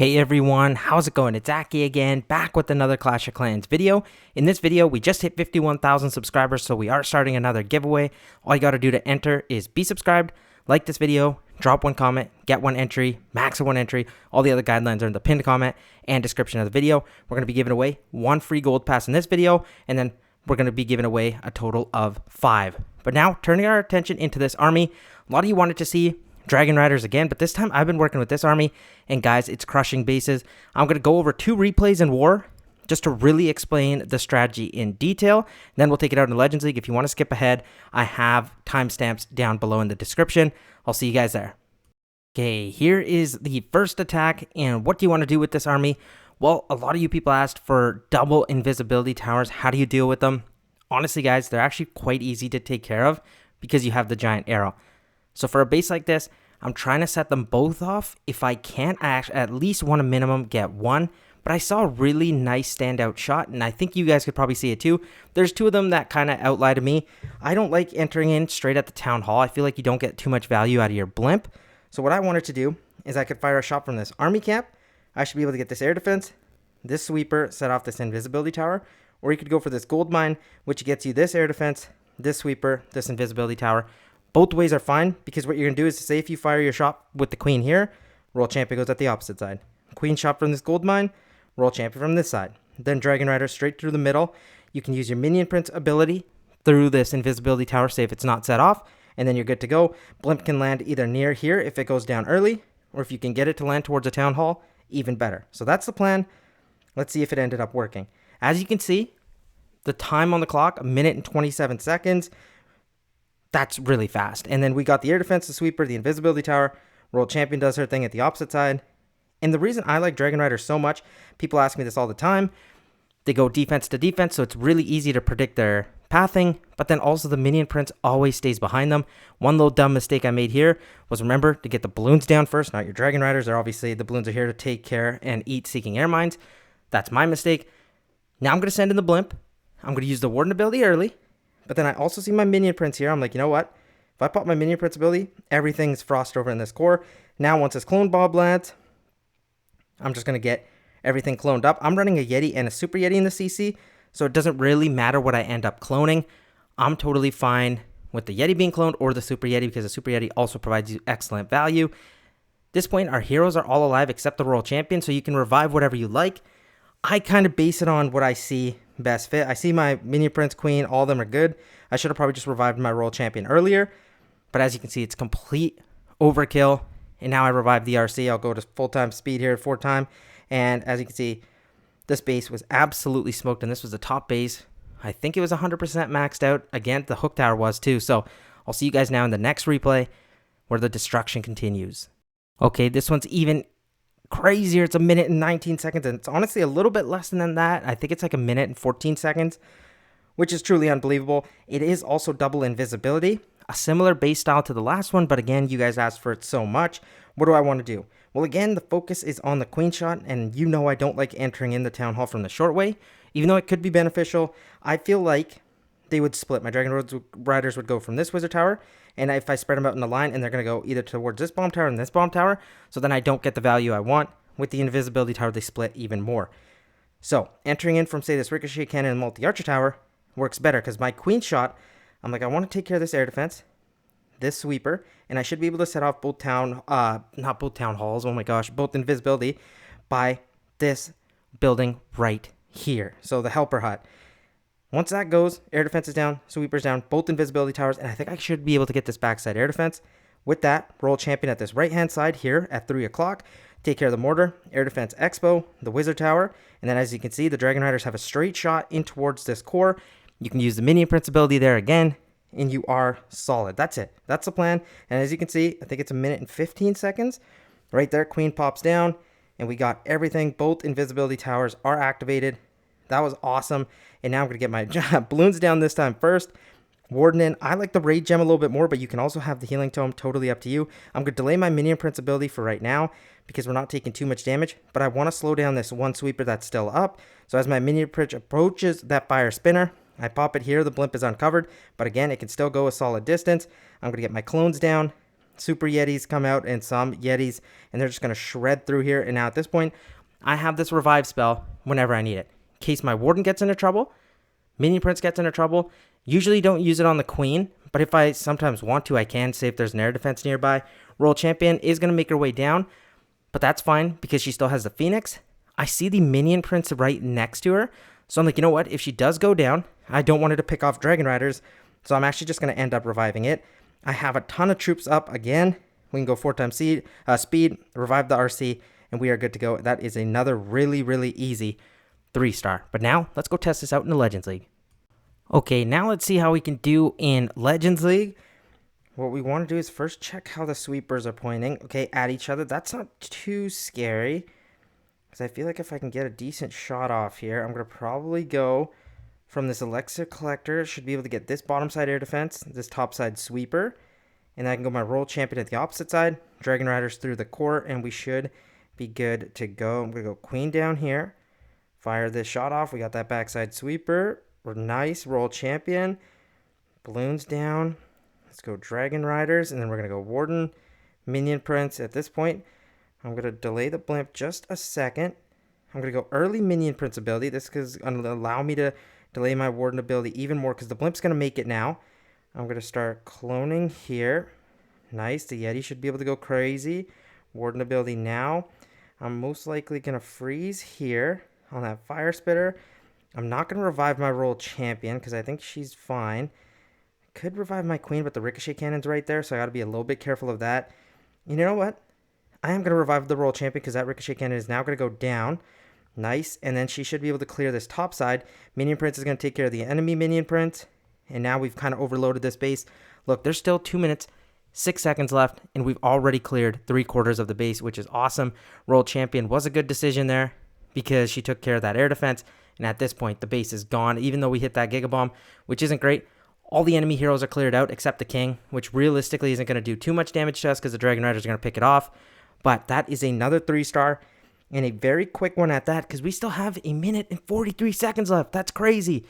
Hey everyone, how's it going? It's Aki again, back with another Clash of Clans video. In this video, we just hit 51,000 subscribers, so we are starting another giveaway. All you gotta do to enter is be subscribed, like this video, drop one comment, get one entry, max of one entry. All the other guidelines are in the pinned comment and description of the video. We're gonna be giving away one free gold pass in this video, and then we're gonna be giving away a total of 5. But now, turning our attention into this army, a lot of you wanted to see Dragon Riders again, but this time I've been working with this army, and guys, it's crushing bases. I'm going to go over 2 replays in War, just to really explain the strategy in detail. Then we'll take it out in Legends League. If you want to skip ahead, I have timestamps down below in the description. I'll see you guys there. Okay, here is the first attack, and what do you want to do with this army? Well, a lot of you people asked for double invisibility towers. How do you deal with them? Honestly, guys, they're actually quite easy to take care of because you have the giant arrow. So for a base like this, I'm trying to set them both off. If I can't, I at least want to minimum get one. But I saw a really nice standout shot, and I think you guys could probably see it too. There's 2 of them that kind of outlie to me. I don't like entering in straight at the town hall. I feel like you don't get too much value out of your blimp. So what I wanted to do is I could fire a shot from this army camp. I should be able to get this air defense, this sweeper, set off this invisibility tower. Or you could go for this gold mine, which gets you this air defense, this sweeper, this invisibility tower. Both ways are fine, because what you're going to do is, say if you fire your shot with the queen here, royal champion goes at the opposite side. Queen shot from this gold mine, royal champion from this side. Then Dragon Rider straight through the middle. You can use your minion prince ability through this invisibility tower, say if it's not set off, and then you're good to go. Blimp can land either near here if it goes down early, or if you can get it to land towards a town hall, even better. So that's the plan. Let's see if it ended up working. As you can see, the time on the clock, 1 minute and 27 seconds. That's really fast. And then we got the air defense, the sweeper, the invisibility tower. World champion does her thing at the opposite side. And the reason I like Dragon Rider so much, people ask me this all the time, they go defense to defense, so it's really easy to predict their pathing, but then also the minion prince always stays behind them. One little dumb mistake I made here was, remember to get the balloons down first, not your Dragon Riders. They're obviously, the balloons are here to take care and eat seeking air mines. That's my mistake. Now I'm going to send in the blimp. I'm going to use the warden ability early. But then I also see my minion prince here. I'm like, you know what? If I pop my minion prince ability, everything's frost over in this core. Now once this clone bob lands, I'm just going to get everything cloned up. I'm running a Yeti and a Super Yeti in the CC, so it doesn't really matter what I end up cloning. I'm totally fine with the Yeti being cloned or the Super Yeti, because the Super Yeti also provides you excellent value. At this point, our heroes are all alive except the Royal Champion, so you can revive whatever you like. I kind of base it on what I see best fit. I see my minion prince, queen, all of them are good. I should have probably just revived my royal champion earlier, but as you can see, it's complete overkill. And now I revived the RC. I'll go to full-time speed here at 4 time, and as you can see, this base was absolutely smoked, and this was the top base. I think it was 100% maxed out. Again, the hook tower was too. So I'll see you guys now in the next replay where the destruction continues. Okay, this one's even crazier. It's 1 minute and 19 seconds, and it's honestly a little bit less than that. I think it's like 1 minute and 14 seconds, which is truly unbelievable. It is also double invisibility, a similar base style to the last one, but again, you guys asked for it so much. What do I want to do? Well, again, the focus is on the queen shot, and you know I don't like entering in the town hall from the short way, even though it could be beneficial. I feel like they would split. My Dragon Riders would go from this wizard tower, and if I spread them out in a line, and they're going to go either towards this bomb tower and this bomb tower, so then I don't get the value I want. With the invisibility tower, they split even more. So entering in from, say, this ricochet cannon and multi-archer tower works better, because my queen shot, I'm like, I want to take care of this air defense, this sweeper, and I should be able to set off both not both town halls, oh my gosh, both invisibility by this building right here. So the helper hut. Once that goes, air defense is down, sweeper's down, both invisibility towers, and I think I should be able to get this backside air defense. With that, royal champion at this right-hand side here at 3 o'clock. Take care of the mortar, air defense expo, the wizard tower, and then as you can see, the Dragon Riders have a straight shot in towards this core. You can use the minion prince ability there again, and you are solid. That's it. That's the plan. And as you can see, I think it's 1 minute and 15 seconds. Right there, queen pops down, and we got everything. Both invisibility towers are activated. That was awesome. And now I'm going to get my balloons down this time first. Warden in. I like the raid gem a little bit more, but you can also have the healing tome, totally up to you. I'm going to delay my minion prince ability for right now because we're not taking too much damage, but I want to slow down this one sweeper that's still up. So as my minion prince approaches that fire spinner, I pop it here. The blimp is uncovered, but again, it can still go a solid distance. I'm going to get my clones down, super Yetis come out and some Yetis, and they're just going to shred through here. And now at this point, I have this revive spell whenever I need it. In case my Warden gets into trouble, Minion Prince gets into trouble. Usually don't use it on the Queen, but if I sometimes want to, I can. Say if there's an air defense nearby. Royal Champion is going to make her way down, but that's fine because she still has the Phoenix. I see the Minion Prince right next to her, so I'm like, you know what? If she does go down, I don't want her to pick off Dragon Riders, so I'm actually just going to end up reviving it. I have a ton of troops up again. We can go 4 times speed, revive the RC, and we are good to go. That is another really, really easy 3-star. But now, let's go test this out in the Legends League. Okay, now let's see how we can do in Legends League. What we want to do is first check how the sweepers are pointing. Okay, at each other. That's not too scary, because I feel like if I can get a decent shot off here, I'm going to probably go from this Elixir Collector. Should be able to get this bottom side air defense, this top side sweeper, and I can go my Royal Champion at the opposite side, Dragon Riders through the court, and we should be good to go. I'm going to go Queen down here, fire this shot off. We got that backside sweeper. We're nice. Royal Champion, balloons down. Let's go Dragon Riders, and then we're going to go Warden, Minion Prince. At this point, I'm going to delay the blimp just a second. I'm going to go early Minion Prince ability. This is going to allow me to delay my Warden ability even more because the blimp's going to make it now. I'm going to start cloning here. Nice. The Yeti should be able to go crazy. Warden ability now. I'm most likely going to freeze here on that Fire Spitter. I'm not going to revive my Royal Champion because I think she's fine. I could revive my Queen, but the Ricochet Cannon's right there, so I got to be a little bit careful of that. You know what? I am going to revive the Royal Champion because that Ricochet Cannon is now going to go down. Nice. And then she should be able to clear this top side. Minion Prince is going to take care of the enemy Minion Prince. And now we've kind of overloaded this base. Look, there's still 2 minutes, 6 seconds left, and we've already cleared 3/4 of the base, which is awesome. Royal Champion was a good decision there because she took care of that air defense. And at this point, the base is gone, even though we hit that Giga Bomb, which isn't great. All the enemy heroes are cleared out except the King, which realistically isn't going to do too much damage to us because the Dragon Riders are going to pick it off. But that is another 3-star. And a very quick one at that, because we still have 1 minute and 43 seconds left. That's crazy.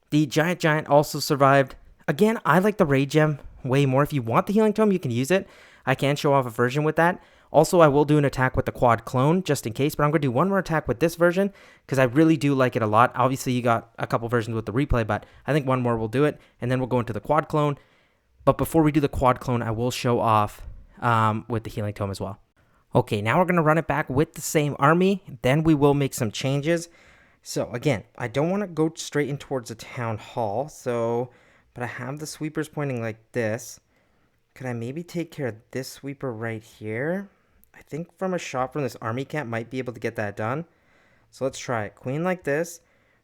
The Giant also survived. Again, I like the Rage Gem way more. If you want the Healing Tome, you can use it. I can show off a version with that. Also, I will do an attack with the Quad Clone, just in case. But I'm going to do one more attack with this version, because I really do like it a lot. Obviously, you got a couple versions with the replay, but I think one more will do it. And then we'll go into the Quad Clone. But before we do the Quad Clone, I will show off with the Healing Tome as well. Okay, now we're going to run it back with the same army. Then we will make some changes. So, again, I don't want to go straight in towards the Town Hall. But I have the sweepers pointing like this. Could I maybe take care of this sweeper right here? I think from a shot from this army camp might be able to get that done. So let's try it. Queen like this.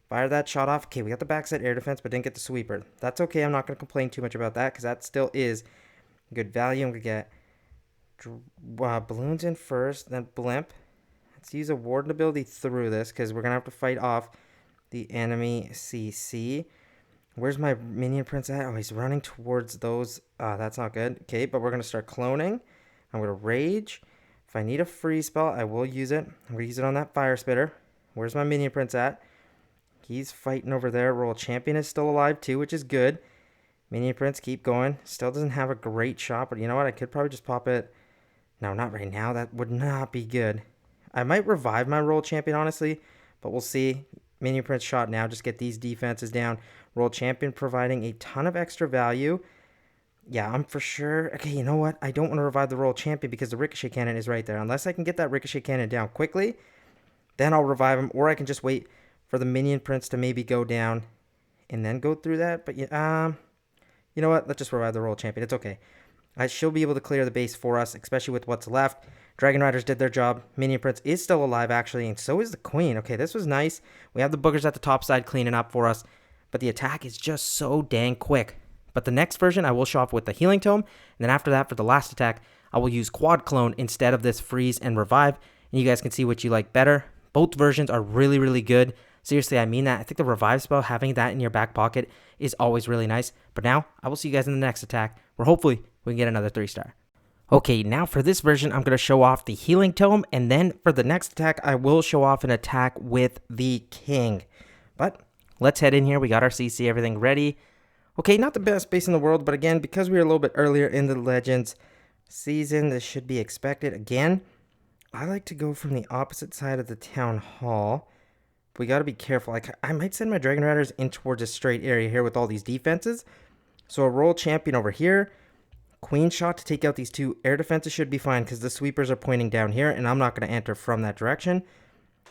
Fire that shot off. Okay, we got the backside air defense, but didn't get the sweeper. That's okay. I'm not going to complain too much about that because that still is good value. I'm going to get balloons in first, then blimp. Let's use a Warden ability through this because we're going to have to fight off the enemy CC. Where's my Minion Prince at? Oh, he's running towards those. That's not good. Okay, but we're going to start cloning. I'm going to Rage. If I need a freeze spell, I will use it. I'm going to use it on that Fire Spitter. Where's my Minion Prince at? He's fighting over there. Royal Champion is still alive too, which is good. Minion Prince, keep going. Still doesn't have a great shot, but you know what? I could probably just pop it. No, not right now. That would not be good. I might revive my Royal Champion, honestly, but we'll see. Minion Prince shot now. Just get these defenses down. Royal Champion providing a ton of extra value. Yeah, I'm for sure. Okay, you know what? I don't want to revive the Royal Champion because the Ricochet Cannon is right there. Unless I can get that Ricochet Cannon down quickly, then I'll revive him. Or I can just wait for the Minion Prince to maybe go down and then go through that. But, you know what? Let's just revive the Royal Champion. It's okay. She'll be able to clear the base for us, especially with what's left. Dragon Riders did their job. Minion Prince is still alive, actually, and so is the Queen. Okay, this was nice. We have the boogers at the top side cleaning up for us, but the attack is just so dang quick. But the next version, I will show off with the Healing Tome, and then after that, for the last attack, I will use Quad Clone instead of this Freeze and Revive, and you guys can see what you like better. Both versions are really, really good. Seriously, I mean that. I think the Revive spell, having that in your back pocket, is always really nice. But now, I will see you guys in the next attack, where hopefully we can get another 3-star. Okay, now for this version, I'm going to show off the Healing Tome, and then for the next attack, I will show off an attack with the King. But let's head in here. We got our CC, everything ready. Okay, not the best base in the world, but again, because we were a little bit earlier in the Legends, season. This should be expected. Again, I like to go from the opposite side of the town hall. We got to be careful. Like, I might send my Dragon Riders in towards a straight area here with all these defenses. So a roll champion over here. Queen shot to take out these two air defenses should be fine because the sweepers are pointing down here and I'm not going to enter from that direction.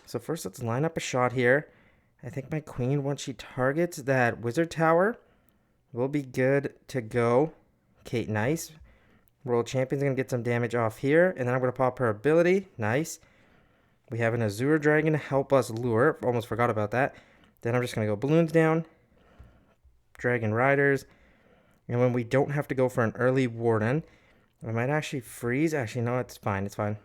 So first let's line up a shot here. I think my queen, once she targets that wizard tower, will be good to go. Okay, nice. Royal Champion's going to get some damage off here. And then I'm going to pop her ability. Nice. We have an Azure Dragon to help us lure. Almost forgot about that. Then I'm just going to go balloons down. Dragon Riders. And when we don't have to go for an early Warden, I might actually freeze. Actually, no, it's fine. It's fine.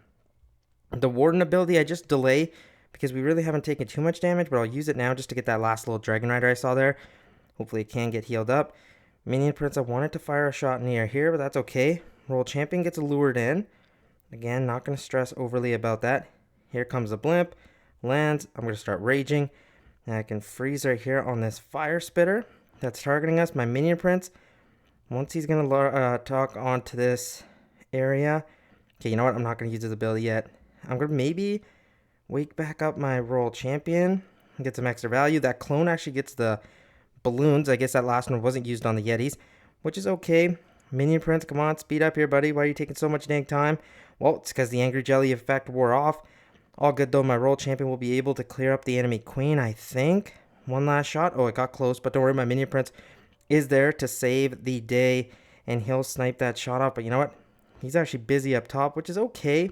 The Warden ability, I just delay because we really haven't taken too much damage, but I'll use it now just to get that last little Dragon Rider I saw there. Hopefully it can get healed up. Minion Prince, I wanted to fire a shot near here, but that's okay. Royal Champion gets lured in. Again, not going to stress overly about that. Here comes the blimp. Lands. I'm going to start raging. And I can freeze right here on this fire spitter that's targeting us. My Minion Prince, once he's going to talk onto this area. Okay, you know what? I'm not going to use his ability yet. I'm going to maybe wake back up my Royal Champion and get some extra value. That clone actually gets the balloons. I guess that last one wasn't used on the Yetis, which is okay. Minion Prince, come on, speed up here, buddy. Why are you taking so much dang time? Well, it's because the Angry Jelly effect wore off. All good, though. My Royal Champion will be able to clear up the enemy queen, I think. One last shot. Oh, it got close, but don't worry. My Minion Prince is there to save the day, and he'll snipe that shot off. But you know what? He's actually busy up top, which is okay.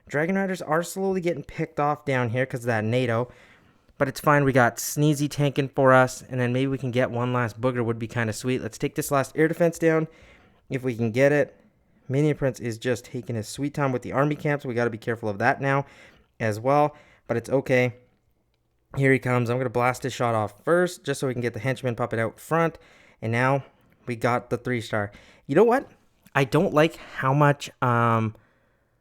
Dragon Riders are slowly getting picked off down here because of that NATO. But it's fine. We got Sneezy tanking for us, and then maybe we can get one last booger would be kind of sweet. Let's take this last air defense down if we can get it. Minion Prince is just taking his sweet time with the army camp, so we got to be careful of that now as well. But it's okay. Here he comes. I'm going to blast his shot off first just so we can get the henchman puppet out front. And now we got the 3-star. You know what? I don't like how much of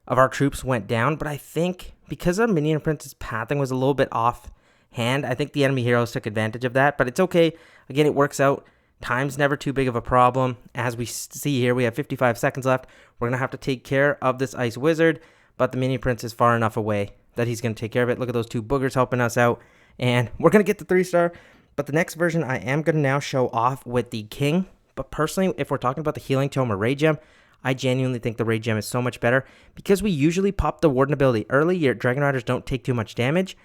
our troops went down, but I think because our Minion Prince's pathing was a little bit offhand, I think the enemy heroes took advantage of that, but it's okay. Again, it works out. Time's never too big of a problem. As we see here, we have 55 seconds left. We're going to have to take care of this Ice Wizard, but the Minion Prince is far enough away that he's going to take care of it. Look at those two boogers helping us out, and we're going to get the 3-star. But the next version I am going to now show off with the King. But personally, if we're talking about the Healing Tome or Ray Gem, I genuinely think the Ray Gem is so much better because we usually pop the Warden ability early. Your Dragon Riders don't take too much damage.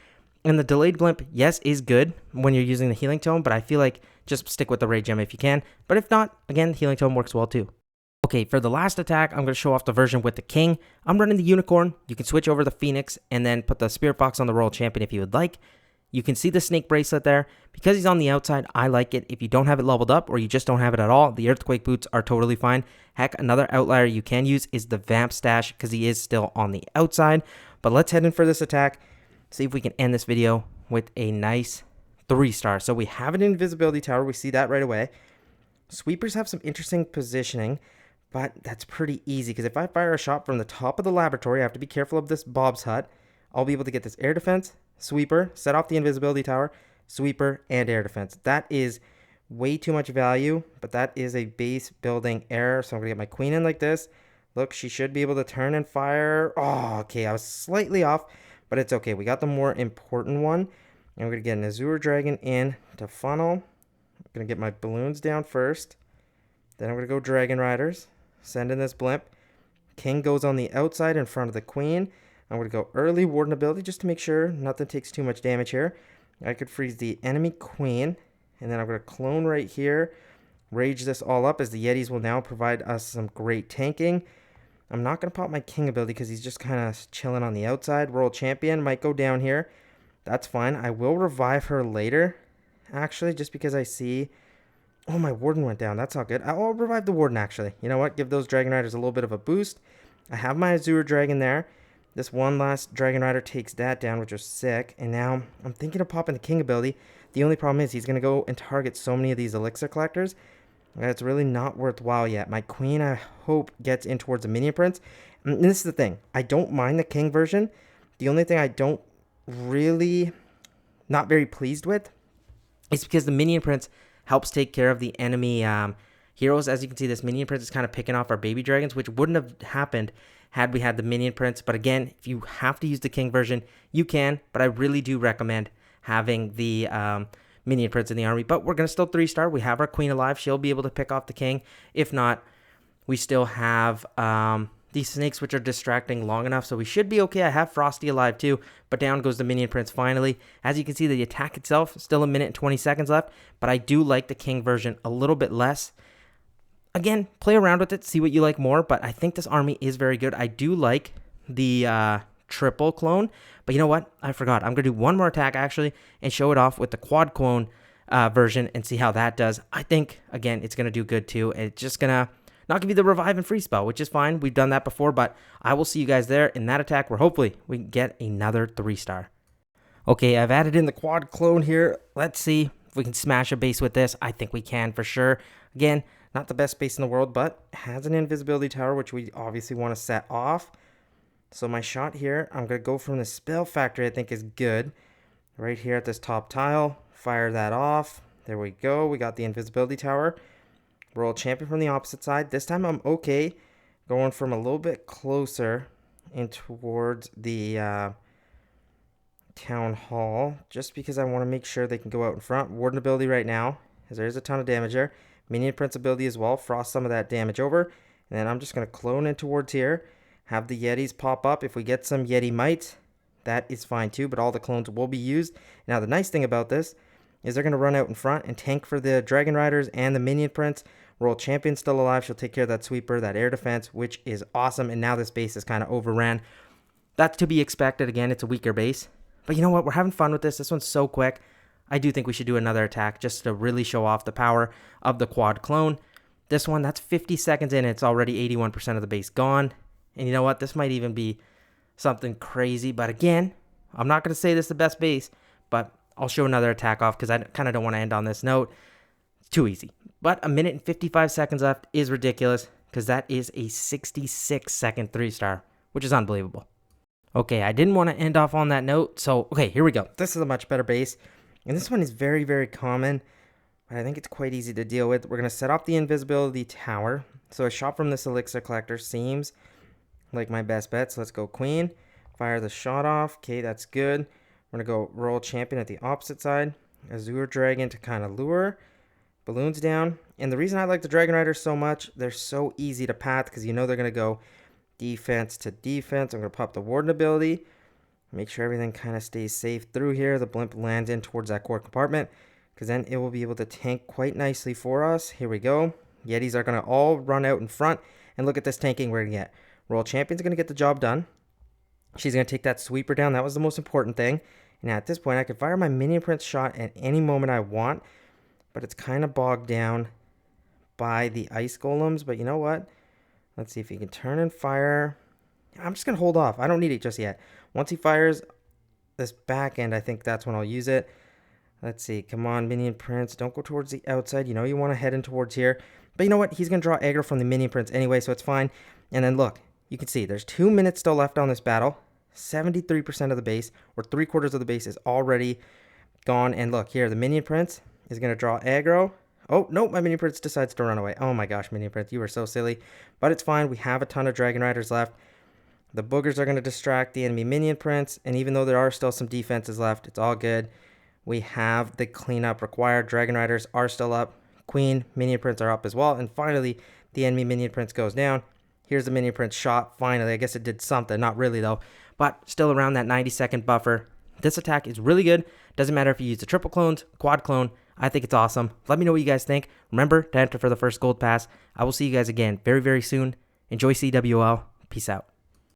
And the Delayed Blimp, yes, is good when you're using the Healing Tome, but I feel like just stick with the Ray Gem if you can. But if not, again, the Healing Tome works well too. Okay, for the last attack, I'm going to show off the version with the King. I'm running the Unicorn. You can switch over the Phoenix and then put the Spirit Fox on the Royal Champion if you would like. You can see the Snake Bracelet there. Because he's on the outside, I like it. If you don't have it leveled up or you just don't have it at all, the Earthquake Boots are totally fine. Heck, another outlier you can use is the Vamp Stash because he is still on the outside. But let's head in for this attack. See if we can end this video with a nice 3-star. So we have an Invisibility Tower. We see that right away. Sweepers have some interesting positioning, but that's pretty easy because if I fire a shot from the top of the laboratory, I have to be careful of this Bob's Hut. I'll be able to get this air defense, sweeper, set off the invisibility tower, sweeper, and air defense. That is way too much value, but that is a base building error. So I'm going to get my queen in like this. Look, she should be able to turn and fire. Oh, okay, I was slightly off, but it's okay. We got the more important one. And we're going to get an Azure Dragon in to funnel. I'm going to get my balloons down first. Then I'm going to go Dragon Riders. Send in this blimp. King goes on the outside in front of the queen. I'm going to go early Warden ability just to make sure nothing takes too much damage here. I could freeze the enemy queen. And then I'm going to clone right here. Rage this all up as the Yetis will now provide us some great tanking. I'm not going to pop my King ability because he's just kind of chilling on the outside. World Champion might go down here. That's fine. I will revive her later, actually, just because I see... Oh, my Warden went down. That's not good. I'll revive the Warden, actually. You know what? Give those Dragon Riders a little bit of a boost. I have my Azure Dragon there. This one last Dragon Rider takes that down, which was sick. And now I'm thinking of popping the King ability. The only problem is he's going to go and target so many of these Elixir Collectors. It's really not worthwhile yet. My Queen, I hope, gets in towards a Minion Prince. And this is the thing. I don't mind the King version. The only thing I don't really not very pleased with is because the Minion Prince helps take care of the enemy Heroes, as you can see, this minion prince is kind of picking off our baby dragons, which wouldn't have happened had we had the minion prince. But again, if you have to use the king version, you can, but I really do recommend having the minion prince in the army. But we're going to still 3-star. We have our queen alive. She'll be able to pick off the king. If not, we still have these snakes, which are distracting long enough, so we should be okay. I have Frosty alive too, but down goes the minion prince finally. As you can see, the attack itself, still 1 minute and 20 seconds left, but I do like the king version a little bit less. Again, play around with it, see what you like more, but I think this army is very good. I do like the triple clone, but you know what? I forgot. I'm going to do one more attack, actually, and show it off with the quad clone version and see how that does. I think, again, it's going to do good too. It's just going to not give you the revive and free spell, which is fine. We've done that before, but I will see you guys there in that attack where hopefully we can get another 3-star. Okay, I've added in the quad clone here. Let's see if we can smash a base with this. I think we can for sure. Again, not the best base in the world, but has an invisibility tower, which we obviously want to set off. So my shot here, I'm going to go from the spell factory, I think is good. Right here at this top tile, fire that off. There we go. We got the invisibility tower. Royal champion from the opposite side. This time I'm okay going from a little bit closer in towards the town hall, just because I want to make sure they can go out in front. Warden ability right now, as there is a ton of damage there. Minion prince ability as well, frost some of that damage over. And then I'm just going to clone in towards here, have the yetis pop up. If we get some yeti might, that is fine too, but all the clones will be used. Now the nice thing about this is they're going to run out in front and tank for the dragon riders and the minion prince. Royal champion still alive. She'll take care of that sweeper, that air defense, which is awesome. And now this base is kind of overran. That's to be expected. Again, it's a weaker base. But you know what? We're having fun with this. This one's so quick. I do think we should do another attack just to really show off the power of the quad clone. This one, that's 50 seconds in. It's already 81% of the base gone. And you know what? This might even be something crazy. But again, I'm not going to say this is the best base, but I'll show another attack off because I kind of don't want to end on this note. It's too easy. But 1 minute and 55 seconds left is ridiculous because that is a 66-second 3-star, which is unbelievable. Okay, I didn't want to end off on that note. So, okay, here we go. This is a much better base. And this one is very, very common, but I think it's quite easy to deal with. We're going to set up the invisibility tower. So a shot from this elixir collector seems like my best bet. So let's go queen. Fire the shot off. Okay, that's good. We're going to go royal champion at the opposite side. Azure dragon to kind of lure. Balloons down. And the reason I like the dragon riders so much, they're so easy to path because you know they're going to go defense to defense. I'm going to pop the warden ability. Make sure everything kind of stays safe through here. The blimp lands in towards that core compartment because then it will be able to tank quite nicely for us. Here we go. Yetis are going to all run out in front. And look at this tanking we're going to get. Royal champion's going to get the job done. She's going to take that sweeper down. That was the most important thing. And at this point, I could fire my minion prince shot at any moment I want. But it's kind of bogged down by the ice golems. But you know what? Let's see if he can turn and fire. I'm just going to hold off. I don't need it just yet. Once he fires this back end, I think that's when I'll use it. Let's see. Come on, minion prince. Don't go towards the outside. You know you want to head in towards here. But you know what? He's going to draw aggro from the minion prince anyway, so it's fine. And then look. You can see there's 2 minutes still left on this battle. 73% of the base, or 3/4 of the base, is already gone. And look here, the minion prince is going to draw aggro. Oh, no, my minion prince decides to run away. Oh my gosh, minion prince, you were so silly. But it's fine. We have a ton of dragon riders left. The boogers are going to distract the enemy minion prince. And even though there are still some defenses left, it's all good. We have the cleanup required. Dragon riders are still up. Queen, minion prince are up as well. And finally, the enemy minion prince goes down. Here's the minion prince shot. Finally, I guess it did something. Not really, though. But still around that 90-second buffer. This attack is really good. Doesn't matter if you use the triple clones, quad clone. I think it's awesome. Let me know what you guys think. Remember to enter for the first gold pass. I will see you guys again very, very soon. Enjoy CWL. Peace out.